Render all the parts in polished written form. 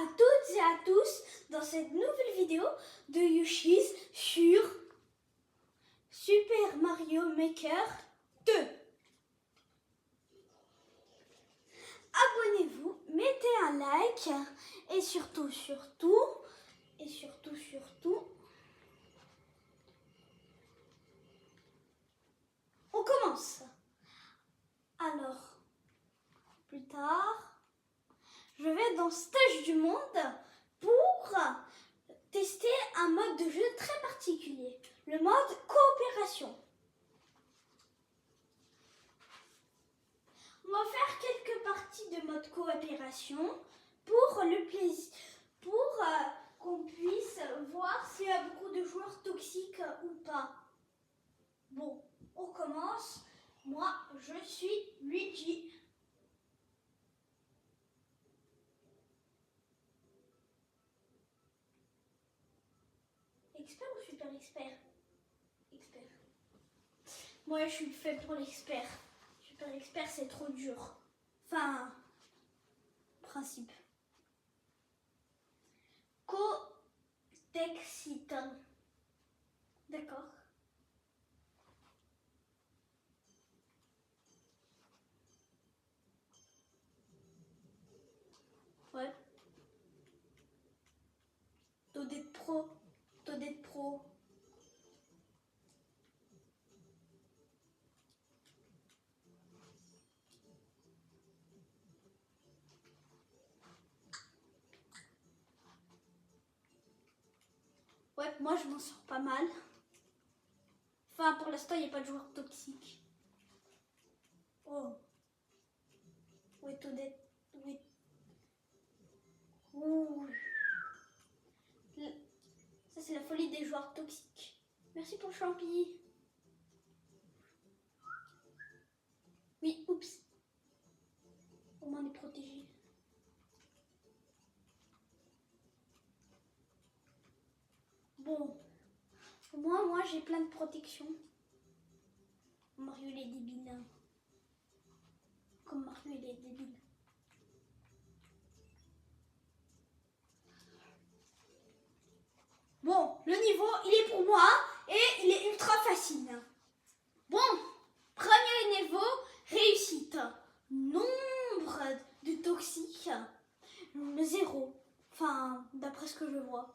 à toutes et à tous dans cette nouvelle vidéo de Yoshi's sur Super Mario Maker 2. Abonnez-vous, mettez un like et surtout, on commence. Alors, plus tard, je vais dans Stage du Monde pour tester un mode de jeu très particulier, le mode coopération. On va faire quelques parties de mode coopération pour le plaisir, pour qu'on puisse voir s'il y a beaucoup de joueurs toxiques ou pas. Bon, on commence. Moi, je suis Luigi. Expert ou super expert? Expert. Moi, je suis fait pour l'expert. Super expert, c'est trop dur. Enfin, principe. Co-texitin. D'accord. Ouais. Todette Pro. Todette Pro. Ouais, moi je m'en sors pas mal. Enfin, pour l'instant, il n'y a pas de joueur toxique. Oh. Ouais, Todette. Oui. Ouh. Ça, c'est la folie des joueurs toxiques. Merci pour le champi. Oui, oups. Au moins, on est protégé. Bon. Moi, j'ai plein de protection. Mario, il est débile. Comme Mario, il est débile. Bon, le niveau, il est pour moi et il est ultra facile. Bon, premier niveau, réussite. Nombre de toxiques, 0. Enfin, d'après ce que je vois.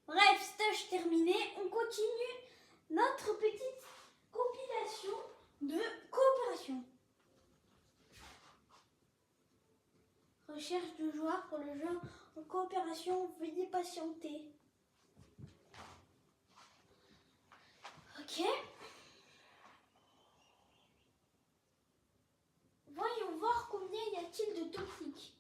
Bref, stage terminé. On continue notre petite compilation de coopération. Recherche de joueurs pour le jeu en coopération. Veuillez patienter. Ok. Voyons voir combien y a-t-il de toxiques.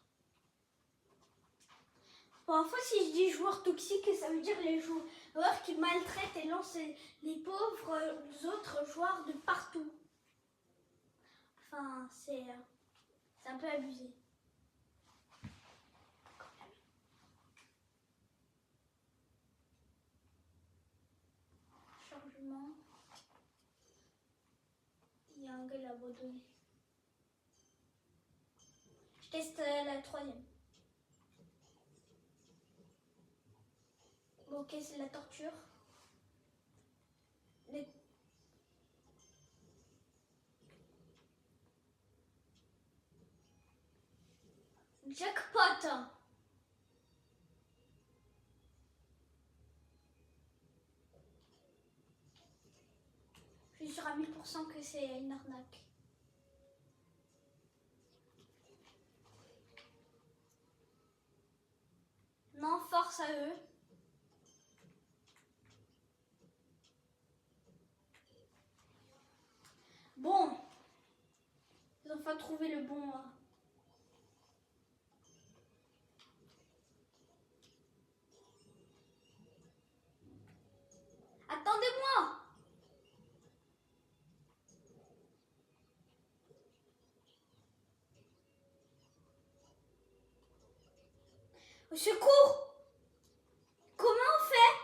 Parfois, si je dis joueurs toxiques, ça veut dire les joueurs qui maltraitent et lancent les pauvres autres joueurs de partout. Enfin, c'est un peu abusé. Chargement. Il y a un gars abandonné. Je teste la 3e. Ok, c'est la torture. Jackpot. Je suis sûre à 1000% que c'est une arnaque. Non, force à eux. Bon. Ils ont enfin trouvé le bon... Attendez-moi! Au secours! Comment on fait?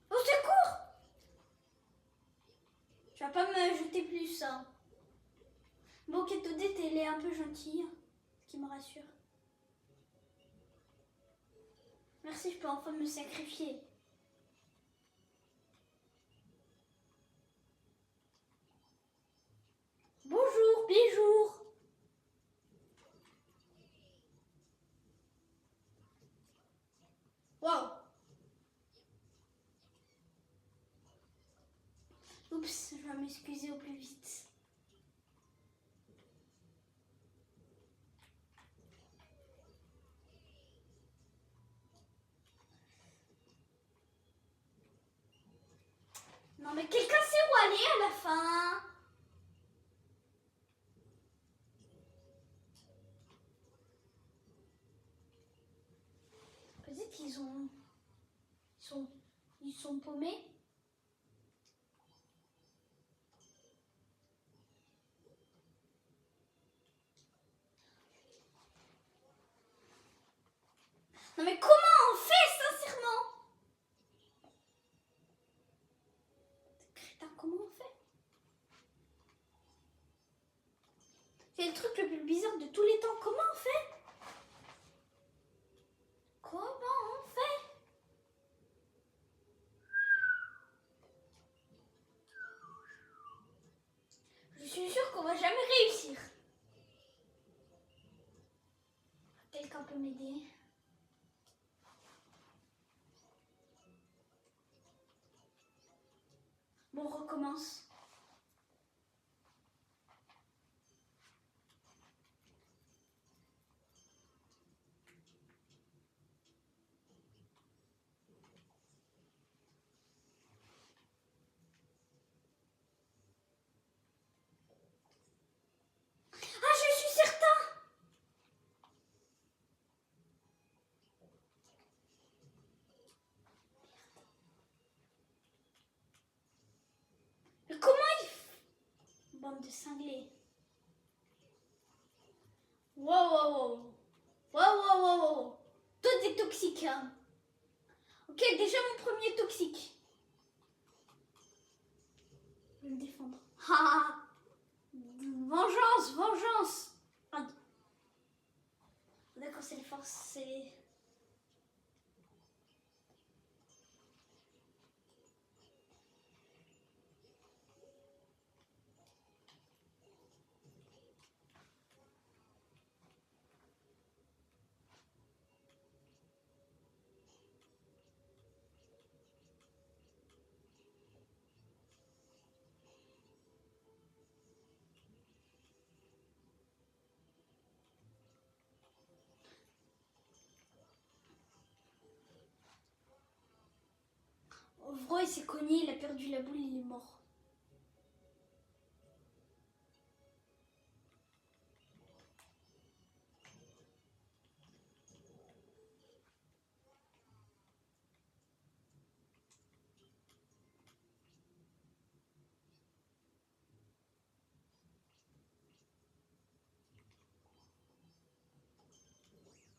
Au secours! Tu vas pas me jeter plus, hein. Bon, ok, Toadette, elle est un peu gentille, ce qui me rassure. Merci, je peux enfin me sacrifier. Bonjour, bijour. Wow. Oups, je vais m'excuser au plus vite. Non mais quelqu'un sait où aller à la fin. Peut-être qu'ils ils sont paumés. Non mais comment on fait sincèrement? Crétin, comment on fait? C'est le truc le plus bizarre de tous les temps. Comment on fait? Comment on fait? Je suis sûre qu'on va jamais réussir. Quelqu'un peut m'aider? Bon, on recommence. Ah, je suis certain! Mais comment il fait? Bande de cinglés. Wow, wow, wow. Wow, wow, wow, wow. Toi, t'es toxique, hein. Ok, déjà mon premier toxique. Je vais me défendre. Ha! Vengeance, vengeance. Ah, d'accord, c'est les forces, c'est... Vro, il s'est cogné, il a perdu la boule, il est mort.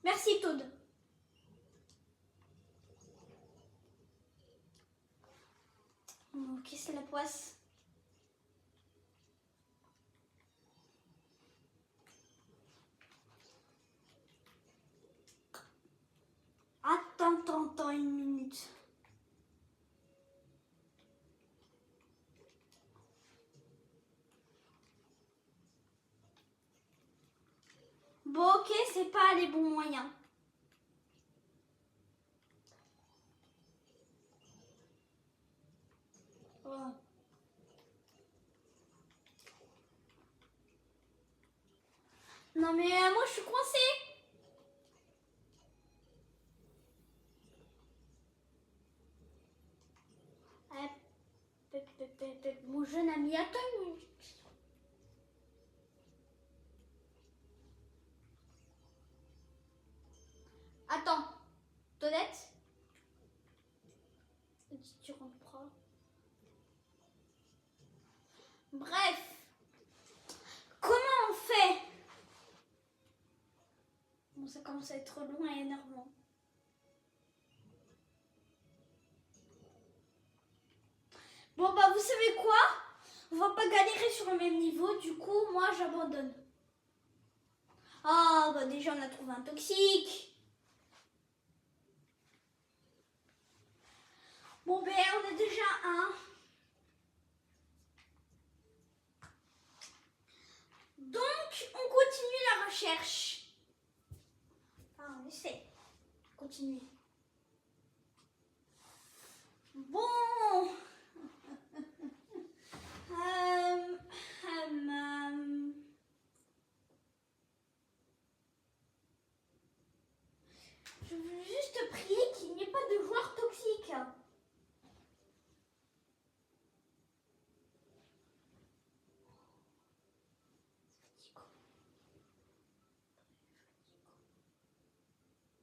Merci, Toad. Ok, c'est la poisse. Attends, une minute. Bon, ok, c'est pas les bons moyens. Oh. Non mais moi je suis coincée. Mon jeune ami, attends une minute. Attends, Toadette. Tu rentres pas. Bref, comment on fait? Bon, ça commence à être long et énervant. Bon bah vous savez quoi? On va pas galérer sur le même niveau, du coup, moi j'abandonne. Ah, bah déjà on a trouvé un toxique. Bon, ben on a déjà un. Donc, on continue la recherche. Enfin, on essaie de continuer. Bon. Je veux juste prier qu'il n'y ait pas de joueurs toxiques.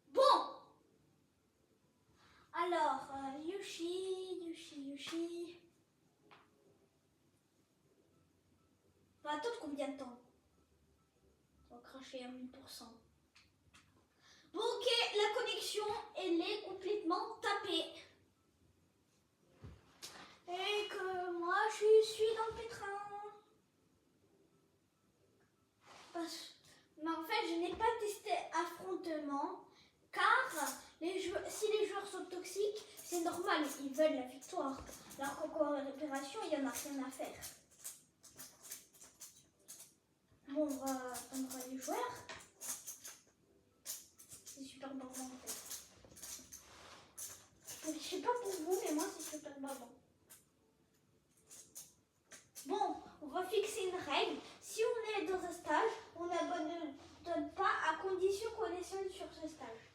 Bon. Alors, Yoshi. On va attendre combien de temps? On va cracher à 1000%. Bon, ok, la connexion, elle est complètement tapée. Et que moi, je suis dans le pétrin. Mais en fait, je n'ai pas testé affrontement, car si les joueurs sont toxiques, c'est normal, ils veulent la victoire. Alors qu'en coopération, il n'y en a rien à faire. Bon, on va attendre les joueurs. C'est super barbant en fait. Je sais pas pour vous, mais moi c'est super barbant. Bon, on va fixer une règle. Si on est dans un stage, on n'abandonne pas à condition qu'on est seul sur ce stage.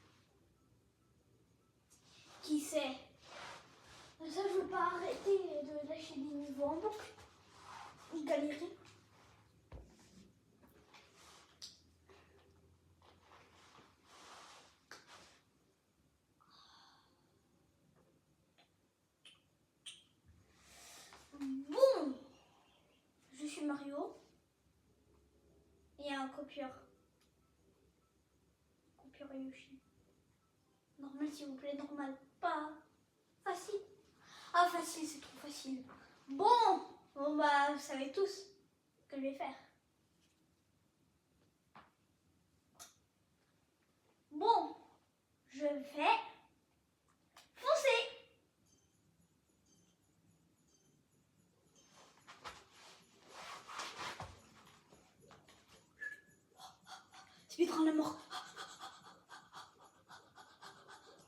Qui sait? Ça, je veux pas arrêter de lâcher des niveaux en boucle. Galérer. Bon, je suis Mario. Et un copieur. Copieur Yoshi. Normal, s'il vous plaît, normal. Pas facile. Ah, facile, c'est trop facile. Bon, bah, vous savez tous ce que je vais faire. Bon, je vais foncer. Speedrun la mort.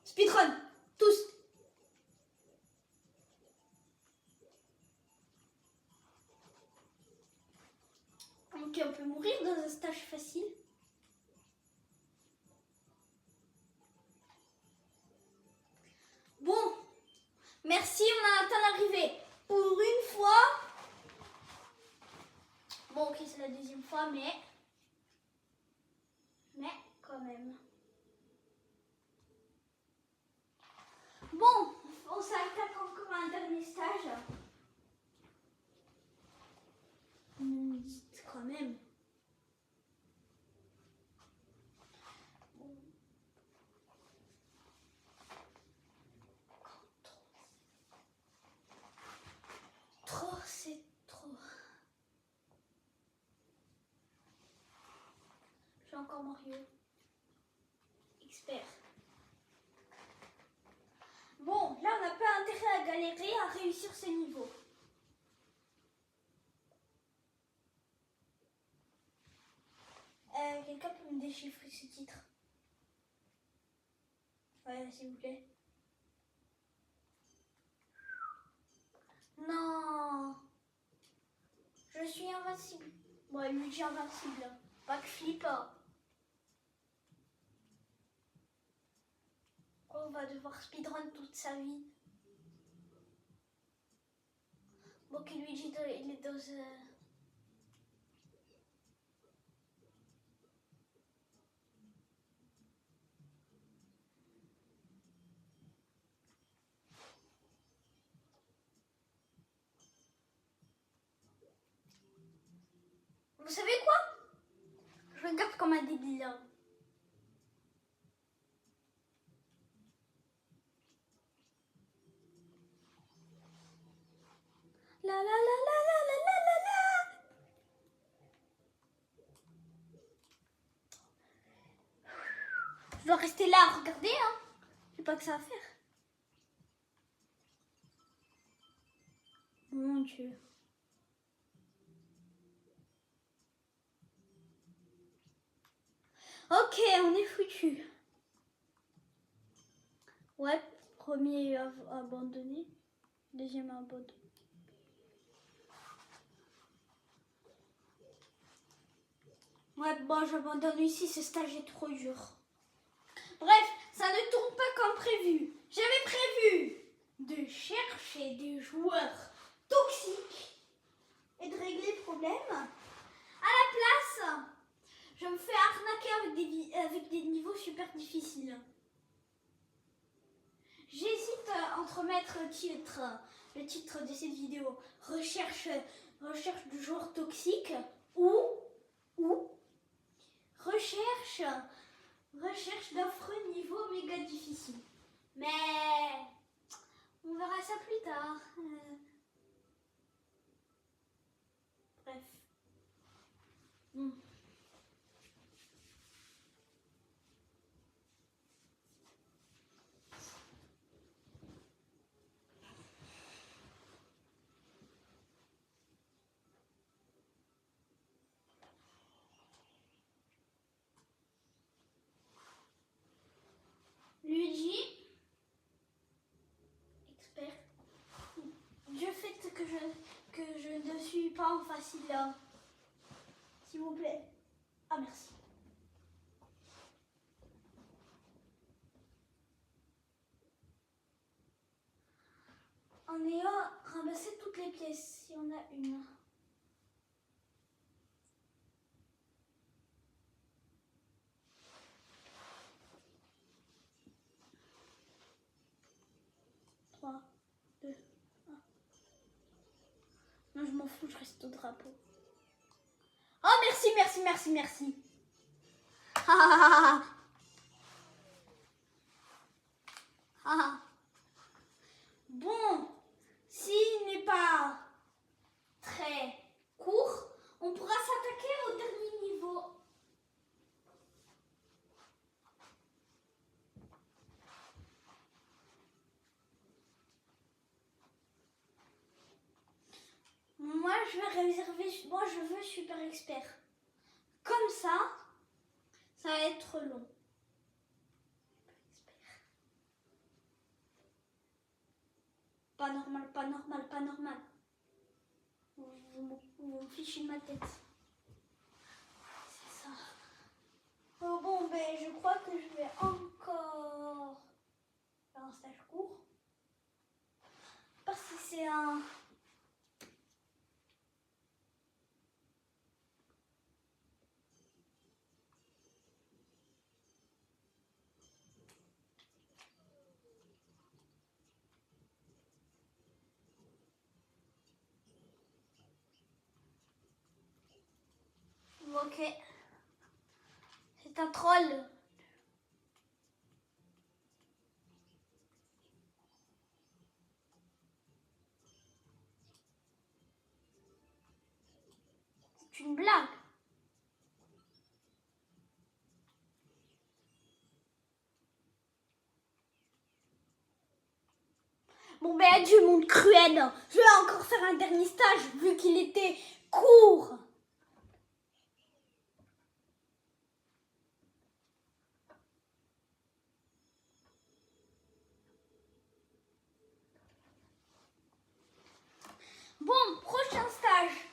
Speedrun, tous. Ok, on peut mourir dans un stage facile. Bon, merci, on a atteint l'arrivée. Pour une fois. Bon, ok, c'est la deuxième fois, mais quand même. Bon, on s'attaque encore à un dernier stage. Dites quand même. Trop, c'est trop. Je suis encore Mario. Expert. Bon, là, on n'a pas intérêt à galérer, à réussir ce niveau. Quelqu'un peut me déchiffrer ce titre? Ouais, s'il vous plaît. Non. Je suis invincible. Bon, Luigi invincible. Backflip. On va devoir speedrun toute sa vie. Bon, que Luigi, il est dans... Vous savez quoi? Je regarde comme un débile. La la la la la la la dois rester là à regarder, hein. J'ai pas que ça à faire. Mon Dieu. Ok, on est foutu. Ouais, premier abandonné. Deuxième abandonné. Ouais, bon, j'abandonne ici, ce stage est trop dur. Bref, ça ne tourne pas comme prévu. J'avais prévu de chercher des joueurs toxiques et de régler le problème. À la place, je me fais arnaquer avec des niveaux super difficiles. J'hésite entre mettre le titre de cette vidéo, recherche de joueurs toxiques ou recherche d'affreux niveaux méga difficiles. Mais on verra ça plus tard. Bref. Luigi, expert. Dieu fait que je ne suis pas en facile là. S'il vous plaît. Ah, merci. En ayant ramassé toutes les pièces, s'il y en a une. Trois, deux, un. Non, je m'en fous, je reste au drapeau. Oh, merci, merci, merci, merci. Ah, ah. Bon, s'il n'est pas très court, on pourra s'attaquer au dernier niveau. Moi, je vais réserver. Moi, je veux super expert. Comme ça va être long. Pas normal, pas normal, pas normal. Vous me fichez ma tête. C'est ça. Oh bon, ben je crois que je vais encore faire un stage court. Parce que c'est un... Ok. C'est un troll. C'est une blague. Bon ben adieu monde cruel. Je vais encore faire un dernier stage vu qu'il était court. Bon, prochain stage.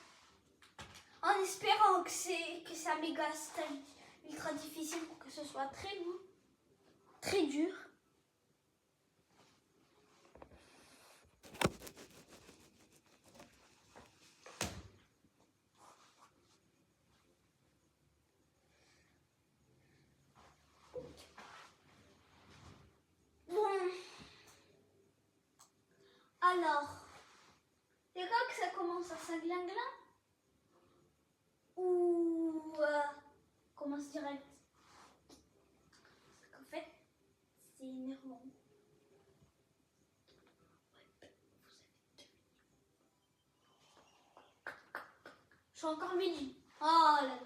En espérant que c'est un méga stage ultra difficile pour que ce soit très long, très dur. Bon. Alors, c'est quand que ça commence à s'inglingler ou commence direct? Parce qu'en fait, c'est énervant. Je suis encore midi. Oh là là.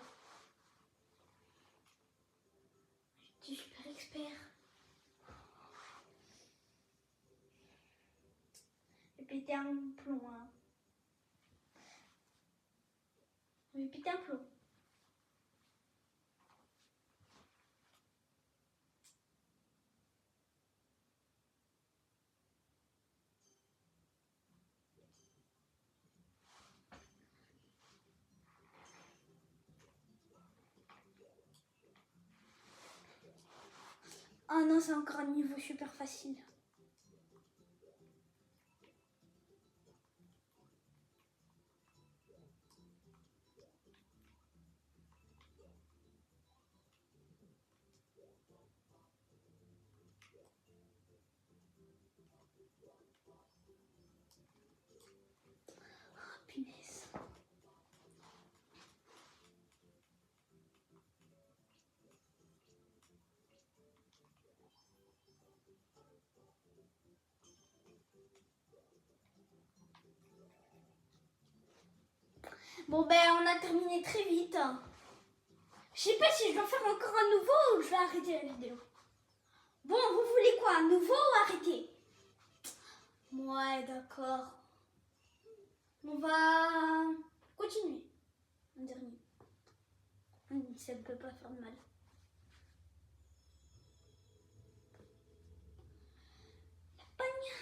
Je suis super expert. péter un plomb. Hein. Je vais péter un plomb. Oh non, c'est encore un niveau super facile. Oh, punaise. Bon ben on a terminé très vite. Je sais pas si je dois faire encore un nouveau ou je vais arrêter la vidéo. Bon, vous voulez quoi? Un nouveau ou arrêter? Ouais, d'accord. On va continuer. Un dernier. Ça ne peut pas faire de mal. La pogne.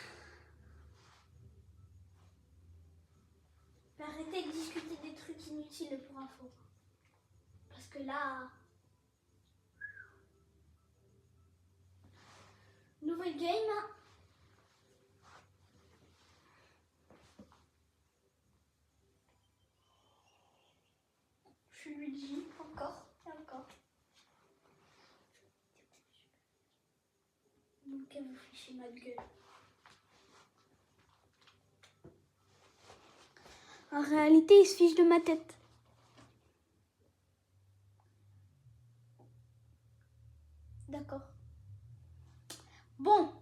Je vais arrêter de discuter des trucs inutiles pour info. Parce que là... Nouvelle game. Je suis Luigi, encore et encore. Donc vous fichez ma gueule. En réalité, il se fiche de ma tête. D'accord. Bon.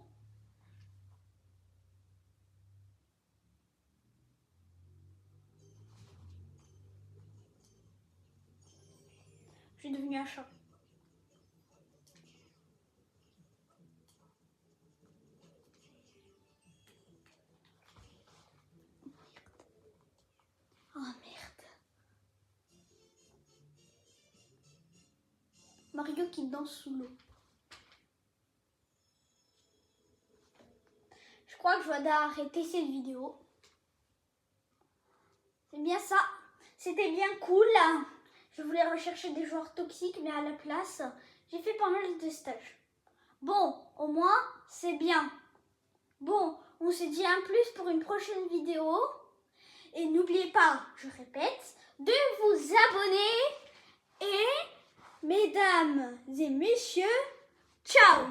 Je suis devenue un chat. Oh merde. Mario qui danse sous l'eau. Je crois que je dois arrêter cette vidéo. C'est bien ça. C'était bien cool. Je voulais rechercher des joueurs toxiques, mais à la place, j'ai fait pas mal de stages. Bon, au moins, c'est bien. Bon, on se dit un plus pour une prochaine vidéo. Et n'oubliez pas, je répète, de vous abonner. Et, mesdames et messieurs, ciao!